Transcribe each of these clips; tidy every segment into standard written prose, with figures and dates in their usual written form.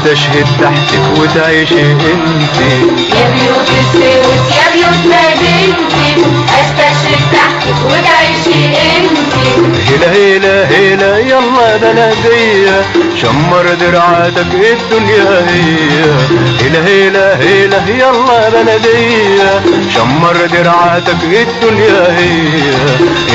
استشهد تحتك وتعيشي انتي. يا بيوت السويس يا بيوت مدينتي، استشرق تحتك وتعيشي انتي. هلا هلا هلا يلا بلدية، شمر درعاتك الدنيا هي. هلا هلا هلا يلا بلدية، شمر درعاتك الدنيا هي.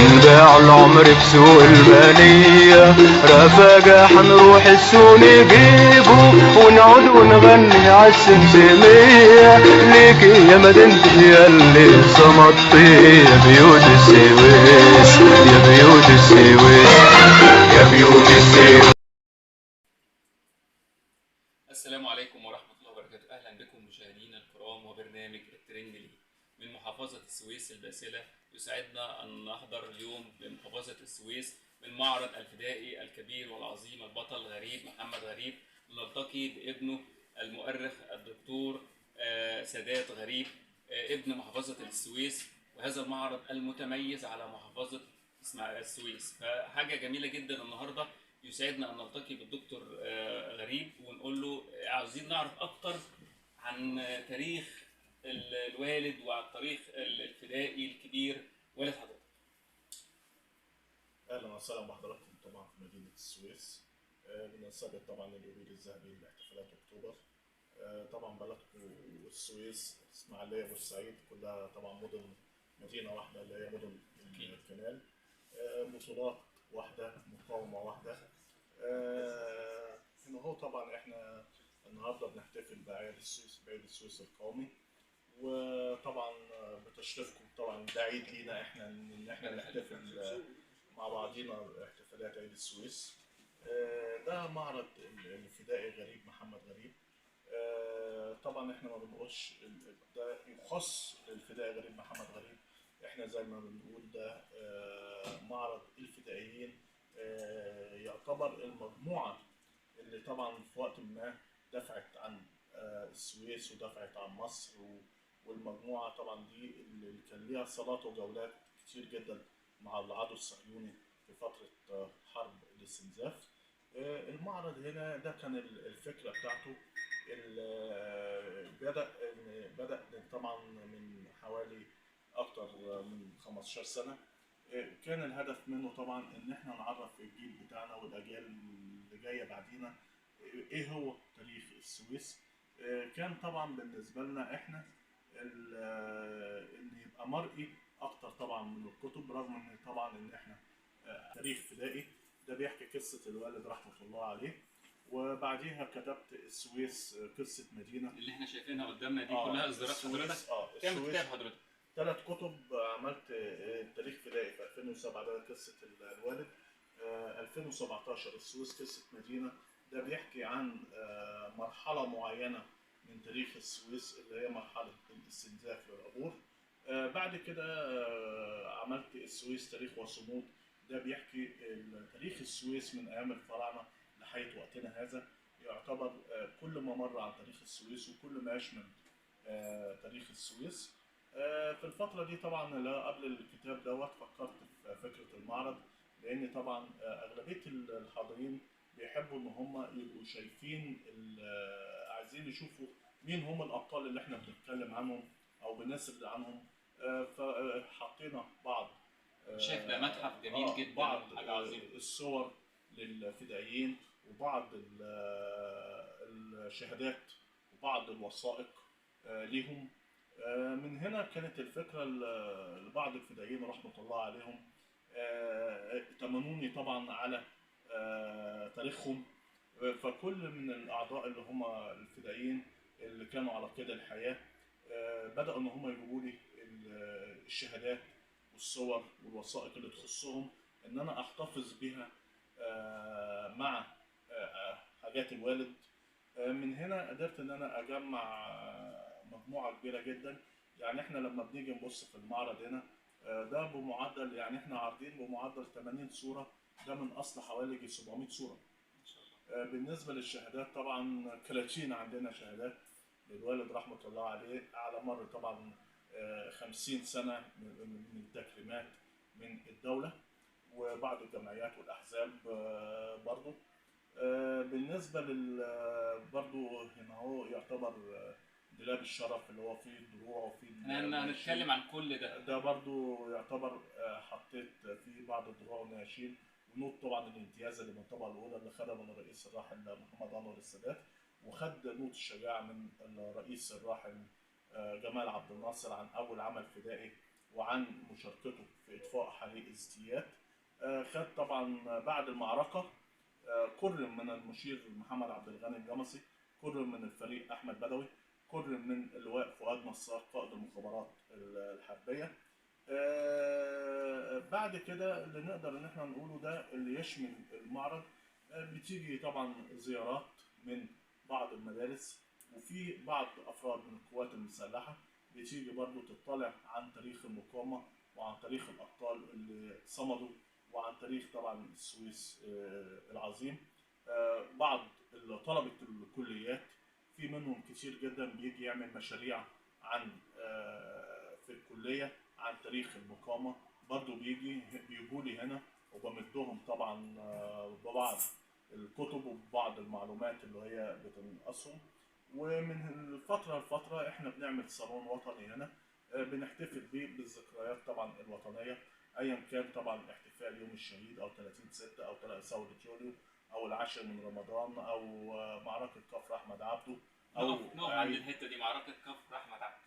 انباع العمر بسوق المالية، رفاقة حنروح السوق نجيبه، ونقعد ونغني عالسمسمية. ليكي يا مدينتي ياللي صمتي، يا بيوت السويس يا بيوت السويس يا بيوت السويس. السلام عليكم ورحمة الله وبركاته. أهلا بكم مشاهدينا الكرام وبرنامج الترند لي من محافظة السويس الباسلة. يسعدنا أن نحضر اليوم بمحافظة السويس من معرض الفدائي الكبير والعظيم البطل غريب محمد غريب. نلتقي بابنه المؤرخ الدكتور سادات غريب ابن محافظة السويس، وهذا المعرض المتميز على محافظة السويس. فحاجة جميلة جدا النهاردة. يسعدنا أن نلتقي بالدكتور غريب ونقول له عاوزين نعرف أكتر عن تاريخ الوالد وعن تاريخ الفدائي الكبير والد حضرتك. اهلا وسهلا بحضراتكم طبعا في مدينه السويس. بنستقبل طبعا اليوبيل الذهبي لاحتفالات اكتوبر. طبعا بلدكم السويس، اسماعيليه، بورسعيد، كلها طبعا مدينه واحده اللي هي مدن الكنال. بطولات واحده، مقاومه واحده. هنا هو طبعا احنا النهارده بنحتفل بعيد السويس، بعيد السويس القومي. وطبعا بتشريفكم طبعا ده عيد لينا احنا ان احنا نحتفل مع بعضينا احتفالات عيد السويس. ده معرض الفدائي غريب محمد غريب. طبعا احنا ما بنقولش ده يخص للفدائي غريب محمد غريب، احنا زي ما بنقول ده معرض الفدائيين. يعتبر المجموعة اللي طبعا في وقت ما دفعت عن السويس ودفعت عن مصر، والمجموعة طبعا دي اللي كان ليها صلات وجولات كتير جدا مع العدو الصهيوني في فترة حرب الاستنزاف. المعرض هنا ده كان الفكرة بتاعته. بدأ طبعا من حوالي أكتر من 15 سنة. كان الهدف منه طبعا إن احنا نعرف الجيل بتاعنا والأجيال اللي جاية بعدينا إيه هو تاريخ السويس. كان طبعا بالنسبة لنا احنا إن يبقى مرئي أكتر طبعا من الكتب، رغم إن طبعا إن احنا تاريخ فدائي ده بيحكي قصة الوالد رحمة الله عليه، وبعديها كتبت السويس قصة مدينة اللي احنا شايفينها قدامنا دي كلها إصدارات حضرتك. كام كتاب حضرتك؟ 3 كتب. عملت تاريخ فدائي في 2007 ده قصة الوالد. 2017 السويس قصة مدينة، ده بيحكي عن مرحلة معينة من تاريخ السويس اللي هي مرحلة الاستنزاف للعبور. بعد كده عملت السويس تاريخ وصمود، ده بيحكي تاريخ السويس من أيام الفراعنة لحد وقتنا هذا. يعتبر كل ما مر عن تاريخ السويس وكل ما يشمل تاريخ السويس. في الفترة دي طبعا لا قبل الكتاب دوت فكرت في فكرة المعرض، لأن طبعا أغلبية الحاضرين بيحبوا إن هم يبقوا شايفين، عايزين يشوفوا مين هم الأبطال اللي إحنا بنتكلم عنهم أو بنسرد عنهم. فحطينا بعض شايف ده متحف جميل جدا، بعض حاجة عظيمة. الصور للفدائيين وبعض الشهادات وبعض الوثائق ليهم. من هنا كانت الفكرة لبعض الفدائيين رحمة الله عليهم تمنوني طبعا على تاريخهم. فكل من الأعضاء اللي هم الفدائيين اللي كانوا على قيد الحياة بدأوا إن هم يجيبوا لي الشهادات والصور والوثائق اللي تخصهم، إن أنا أحتفظ بها مع حاجات الوالد. من هنا قدرت إن أنا أجمع مجموعة كبيرة جدا. يعني احنا لما بنيجي نبص في المعرض هنا ده بمعدل، يعني احنا عارضين بمعدل 80 صورة، ده من اصل حوالي 700 صورة. بالنسبة للشهادات طبعا 30 عندنا شهادات للوالد رحمة الله عليه على مر طبعا 50 سنة من التكريمات من الدولة وبعض الجمعيات والأحزاب برضو. بالنسبة برضو هنا هو يعتبر دولاب الشرف اللي هو فيه الدروع وفيه احنا هنتكلم عن كل ده. ده برضو يعتبر حطيت فيه بعض الدروع والنياشين، ونوت طبعا الامتياز اللي من الطبقة الأولى اللي خدها من الرئيس الراحل محمد أنور السادات، وخد نوت الشجاعة من الرئيس الراحل جمال عبد الناصر عن أول عمل فدائي وعن مشاركته في إطفاء حريق الزيات. خد طبعا بعد المعركة كرم من المشير محمد عبد الغني الجمصي، كرم من الفريق أحمد بدوي، كرم من اللواء فؤاد نصار قائد المخابرات الحربية. بعد كده اللي نقدر ان احنا نقوله ده اللي يشمل المعرض، بتيجي طبعا زيارات من بعض المدارس، وفي بعض افراد من القوات المسلحة بتيجي برضو تطلع عن تاريخ المقاومة وعن تاريخ الابطال اللي صمدوا وعن تاريخ طبعا السويس العظيم. بعض طلبة الكليات في منهم كتير جدا بيجي يعمل مشاريع عن في الكلية عن تاريخ المقاومة، برضو بيجوا لي هنا وبمدهم طبعا ببعض الكتب وبعض المعلومات اللي هي بتنقصهم. ومن الفترة لفترة احنا بنعمل صالون وطني هنا بنحتفل بيه بالذكريات طبعا الوطنية، ايا كان طبعا احتفال يوم الشهيد او 30/6 او ثورة يوليو او العاشر من رمضان او معركة كفر احمد عبده او نقف عند الحته دي، معركة كفر احمد عبده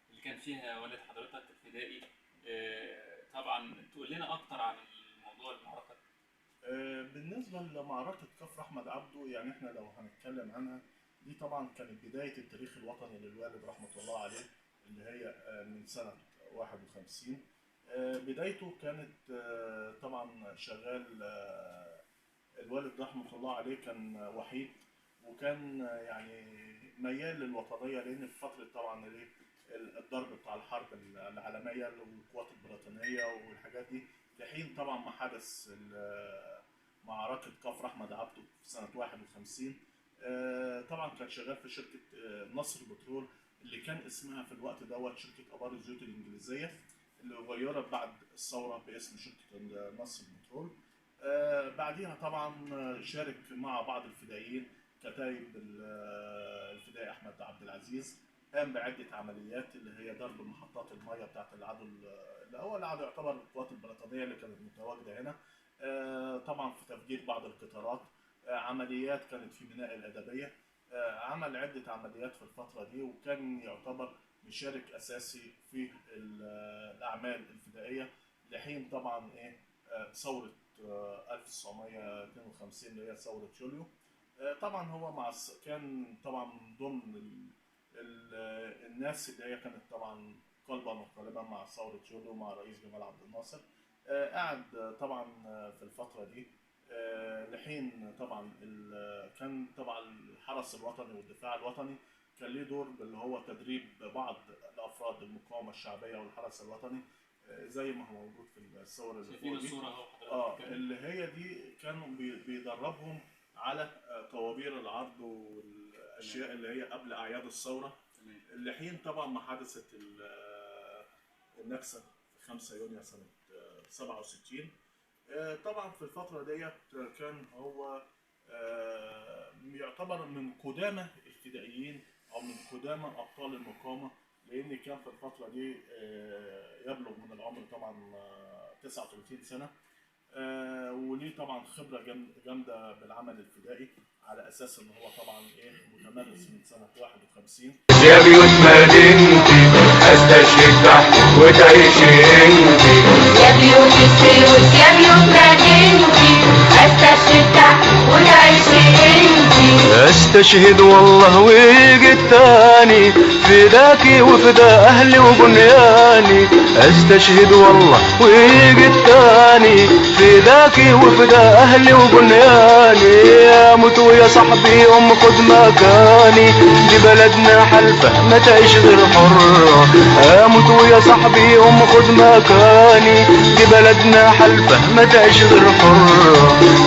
اللي كان فيها والد حضرتك الفدائي. طبعا تقول لنا اكتر عن الموضوع المعركة. بالنسبة لمعركة كفر احمد عبده، يعني احنا لو هنتكلم عنها دي طبعا كانت بداية التاريخ الوطني للوالد رحمة الله عليه اللي هي من سنة 51. بدايته كانت طبعا شغال الوالد رحمة الله عليه كان وحيد، وكان يعني ميال للوطنية، لأن في فترة طبعا الضرب بتاع الحرب العالمية والقوات البريطانية والحاجات دي، لحين طبعا ما حدث معركة كفر أحمد عبده في سنة 51. طبعا كان شغال في شركة نصر البترول اللي كان اسمها في الوقت دوت شركة آبار الزيوت الإنجليزية، اللي غيرت بعد الثورة باسم شركة نصر البترول. بعديها طبعا شارك مع بعض الفدائيين كتايب الفدائي أحمد عبد العزيز، قام بعدة عمليات اللي هي ضرب محطات المياه بتاعت العدو اللي هو العدو يعتبر القوات البريطانية اللي كانت متواجدة هنا، طبعا في تفجير بعض القطارات، عمليات كانت في ميناء الأدبية، عمل عدة عمليات في الفترة دي، وكان يعتبر مشارك أساسي في الأعمال الفدائية لحين طبعا ثورة 1952 اللي هي ثورة يوليو. طبعا هو كان طبعا ضمن الناس اللي هي كانت طبعا قلبا وقالبا مع ثورة يوليو مع الرئيس جمال عبد الناصر. قعد طبعا في الفترة دي لحين طبعا كان طبعا الحرس الوطني والدفاع الوطني كان ليه دور اللي هو تدريب بعض الافراد المقاومه الشعبيه والحرس الوطني، زي ما هو موجود في الصور اللي فوق دي. اللي هي دي كانوا بيدربهم على طوابير العرض والاشياء اللي هي قبل اعياد الثوره، اللي حين طبعا ما حدثت النكسه في 5 يونيو سنه 67. طبعا في الفترة ديت كان هو يعتبر من قدامى الفدائيين او من قدامى ابطال المقاومة، لان كان في الفترة دي يبلغ من العمر طبعا 39 سنة، وليه طبعا خبرة جامدة بالعمل الفدائي، على اساس ان هو طبعا متمرس من سنة 51. يا بيوت مدينتي استشهد تحت وتعيشي انتي، يا بيوت السويس يا بيوت مدينتي استشهد تحت وتعيشي انتي، استشهد والله ويجي التاني فداكي وفدا اهلي وبنياني، استشهد والله ويجي التاني فداكي وفدا اهلي وبنياني، اموت ويا صاحبي خد مكاني، دي بلدنا حلفة ما تعيش غير حرة، اموت ويا صاحبي خد مكاني، دي بلدنا حلفة ما تعيش غير حرة.